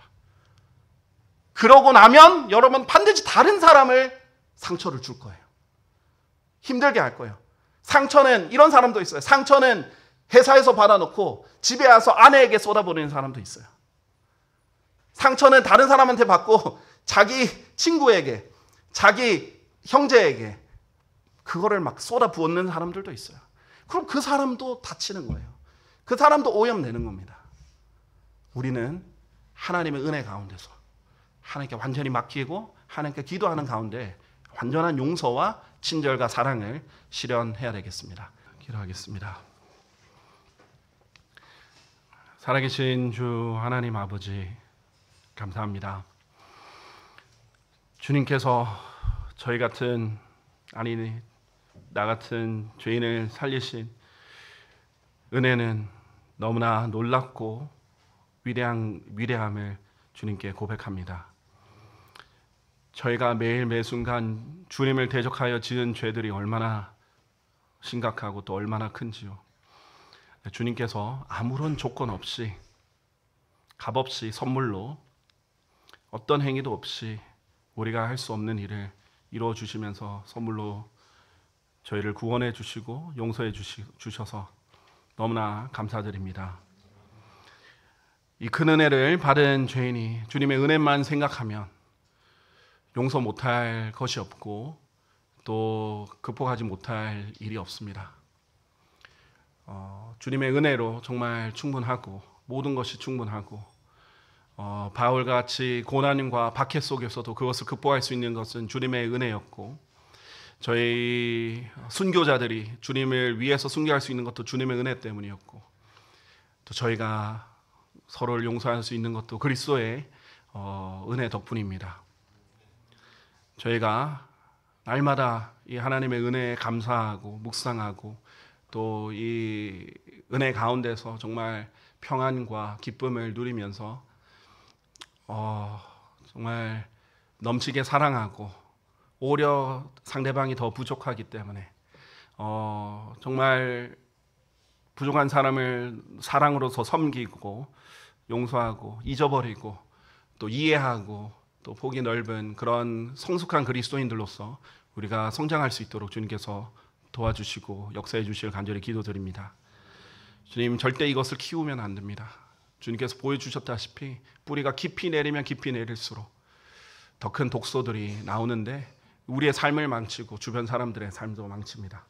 그러고 나면 여러분 반드시 다른 사람을 상처를 줄 거예요. 힘들게 할 거예요. 상처는 이런 사람도 있어요. 상처는 회사에서 받아놓고 집에 와서 아내에게 쏟아버리는 사람도 있어요. 상처는 다른 사람한테 받고 자기 친구에게, 자기 형제에게 그거를 막 쏟아 부었는 사람들도 있어요. 그럼 그 사람도 다치는 거예요. 그 사람도 오염 내는 겁니다. 우리는 하나님의 은혜 가운데서 하나님께 완전히 맡기고 하나님께 기도하는 가운데 완전한 용서와 친절과 사랑을 실현해야 되겠습니다. 기도하겠습니다. 살아계신 주 하나님 아버지, 감사합니다. 주님께서 저희 같은, 아니 나 같은 죄인을 살리신 은혜는 너무나 놀랍고 위대함을 주님께 고백합니다. 저희가 매일 매순간 주님을 대적하여 지은 죄들이 얼마나 심각하고 또 얼마나 큰지요. 주님께서 아무런 조건 없이, 값없이 선물로 어떤 행위도 없이 우리가 할 수 없는 일을 이루어 주시면서 선물로 저희를 구원해 주시고 용서해 주셔서 너무나 감사드립니다. 이 큰 은혜를 받은 죄인이 주님의 은혜만 생각하면 용서 못할 것이 없고 또 극복하지 못할 일이 없습니다. 주님의 은혜로 정말 충분하고 모든 것이 충분하고 바울같이 고난과 박해 속에서도 그것을 극복할 수 있는 것은 주님의 은혜였고 저희 순교자들이 주님을 위해서 순교할 수 있는 것도 주님의 은혜 때문이었고 또 저희가 서로를 용서할 수 있는 것도 그리스도의 은혜 덕분입니다. 저희가 날마다 이 하나님의 은혜에 감사하고 묵상하고 또 이 은혜 가운데서 정말 평안과 기쁨을 누리면서 정말 넘치게 사랑하고 오히려 상대방이 더 부족하기 때문에 정말 부족한 사람을 사랑으로서 섬기고 용서하고 잊어버리고 또 이해하고 또 폭이 넓은 그런 성숙한 그리스도인들로서 우리가 성장할 수 있도록 주님께서 도와주시고 역사해 주실 간절히 기도드립니다. 주님, 절대 이것을 키우면 안 됩니다. 주님께서 보여주셨다시피 뿌리가 깊이 내리면 깊이 내릴수록 더 큰 독소들이 나오는데 우리의 삶을 망치고 주변 사람들의 삶도 망칩니다.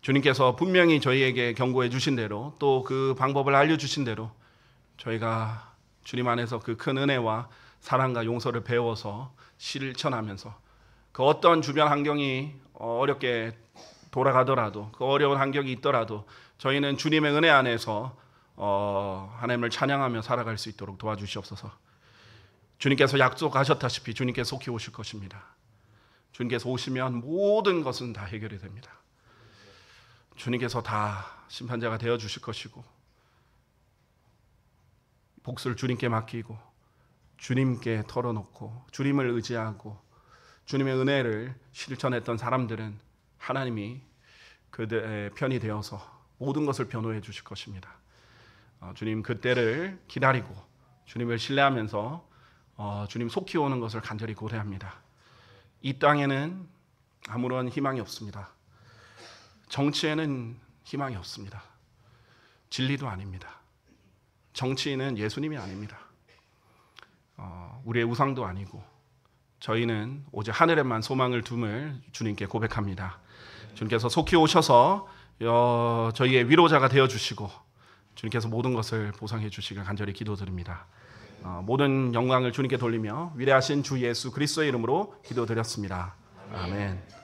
주님께서 분명히 저희에게 경고해 주신 대로 또 그 방법을 알려주신 대로 저희가 주님 안에서 그 큰 은혜와 사랑과 용서를 배워서 실천하면서 그 어떤 주변 환경이 어렵게 돌아가더라도 그 어려운 환경이 있더라도 저희는 주님의 은혜 안에서 하나님을 찬양하며 살아갈 수 있도록 도와주시옵소서. 주님께서 약속하셨다시피 주님께서 속히 오실 것입니다. 주님께서 오시면 모든 것은 다 해결이 됩니다. 주님께서 다 심판자가 되어 주실 것이고 복수를 주님께 맡기고 주님께 털어놓고 주님을 의지하고 주님의 은혜를 실천했던 사람들은 하나님이 그들의 편이 되어서 모든 것을 변호해 주실 것입니다. 주님 그때를 기다리고 주님을 신뢰하면서 주님 속히 오는 것을 간절히 고대합니다. 이 땅에는 아무런 희망이 없습니다. 정치에는 희망이 없습니다. 진리도 아닙니다. 정치인은 예수님이 아닙니다. 우리의 우상도 아니고 저희는 오직 하늘에만 소망을 둠을 주님께 고백합니다. 주님께서 속히 오셔서 저희의 위로자가 되어주시고 주님께서 모든 것을 보상해 주시길 간절히 기도드립니다. 모든 영광을 주님께 돌리며 위대하신 주 예수 그리스도의 이름으로 기도드렸습니다. 아멘.